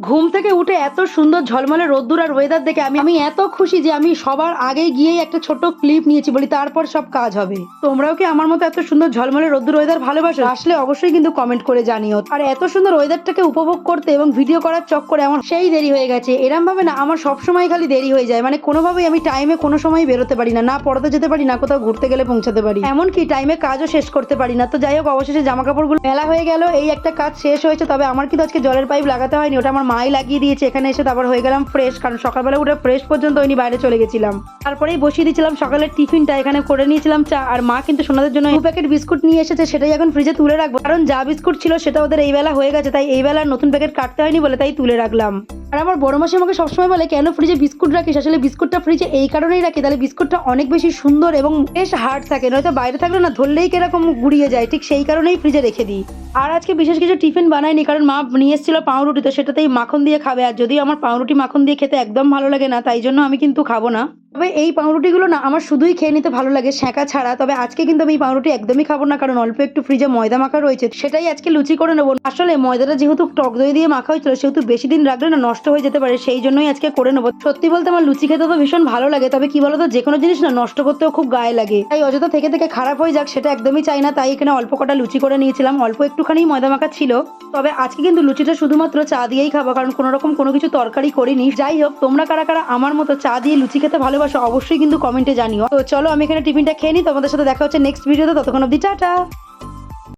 ঘুম থেকে উঠে এত সুন্দর ঝলমলে রোদ্দুর আর ওয়েদার দেখে আমি এত খুশি যে আমি সবার আগে গিয়েই একটা ছোট্ট ক্লিপ নিয়েছি, বলি তারপর সব কাজ হবে। তোমরাও কি আমার মতো এত সুন্দর ঝলমলে রোদ্দুর ওয়েদার ভালোবাসো? আসলে অবশ্যই কিন্তু কমেন্ট করে জানিও। আর এত সুন্দর ওয়েদারটাকে উপভোগ করতে এবং ভিডিও করার চক্করে আমার সেই দেরি হয়ে গেছে। এরম ভাবে না আমার সবসময় খালি দেরি হয়ে যায়, মানে কোনোভাবেই আমি টাইমে কোনো সময় বেরোতে পারি না, না পড়াতে যেতে পারি, না কোথাও ঘুরতে গেলে পৌঁছাতে পারি, এমনকি টাইমে কাজও শেষ করতে পারি না। তো যাই হোক, অবশেষে জামা কাপড়গুলো মেলা হয়ে গেল, এই একটা কাজ শেষ হয়েছে। তবে আমার কিন্তু আজকে জলের পাইপ লাগাতে হয়নি, ওটা আমার মাই লাগিয়ে দিয়েছে। এখানে এসে তারপর হয়ে গেলাম ফ্রেশ, কারণ সকালবেলা উঠে ফ্রেশ পর্যন্ত হয়নি, বাইরে চলে গেছিলাম। তারপরেই বসিয়ে দিয়েছিলাম সকালের টিফিনটা, এখানে করে নিয়েছিলাম চা। আর মা কিন্তু সোনাদের জন্য 2 প্যাকেট বিস্কুট নিয়ে এসেছে, সেটাই এখন ফ্রিজে তুলে রাখবো, কারণ যা বিস্কুট ছিল সেটা ওদের এই বেলা হয়ে গেছে, তাই এই বেলা নতুন প্যাকেট কাটতে হয়নি বলে তাই তুলে রাখলাম। আর আমার বড় মাসি আমাকে সবসময় বলে, কেন ফ্রিজে বিস্কুট রাখিস? আসলে বিস্কুটটা ফ্রিজে এই কারণেই রাখি, তাহলে বিস্কুটটা অনেক বেশি সুন্দর এবং বেশ হার্ড থাকে, নয়তো বাইরে থাকলে না ধরলেই কিরকম গুড়িয়ে যায়, ঠিক সেই কারণেই ফ্রিজে রেখে দিই। আর আজকে বিশেষ কিছু টিফিন বানাইনি, কারণ মা নিয়ে এসেছিল পাউরুটি, তো সেটাতেই মাখন দিয়ে খাবে। আর যদিও আমার পাউরুটি মাখন দিয়ে খেতে একদম ভালো লাগে না, তাই জন্য আমি কিন্তু খাবো না। তবে এই পাউরুটিগুলো না আমার শুধুই খেয়ে নিতে ভালো লাগে, সেঁকা ছাড়া। তবে আজকে কিন্তু আমি এই পাউরুটি একদমই খাবো না, কারণ অল্প একটু ফ্রিজে ময়দা মাখা রয়েছে, সেটাই আজকে লুচি করে নেবো। আসলে ময়দাটা যেহেতু টক দই দিয়ে মাখা হয়েছিল, সেহেতু বেশি দিন রাখলে না নষ্ট হয়ে যেতে পারে, সেই জন্যই আজকে করে নেবো। সত্যি বলতে আমার লুচি খেতে তো ভীষণ ভালো লাগে, তবে কি বলতো, যে কোনো জিনিস না নষ্ট করতেও খুব গায়ে লাগে, তাই অযথা থেকে থেকে খারাপ হয়ে যাক সেটা একদমই চাই না। তাই এখানে অল্প কটা লুচি করে নিয়েছিলাম, অল্প একটুখানি ময়দা মাখা ছিল। তবে আজকে কিন্তু লুচিটা শুধুমাত্র চা দিয়েই খাবো, কারণ কোনো রকম কোনো কিছু তরকারি করিনি। যাই হোক, তোমরা কারা কারা আমার মতো চা দিয়ে লুচি খেতে ভালোবাসো অবশ্যই কিন্তু কমেন্টে জানিও। তো চলো আমি এখানে টিফিনটা খেয়ে নিই, তোমাদের সাথে দেখা হচ্ছে নেক্সট ভিডিওতে, ততক্ষণ অব্দি টাটা।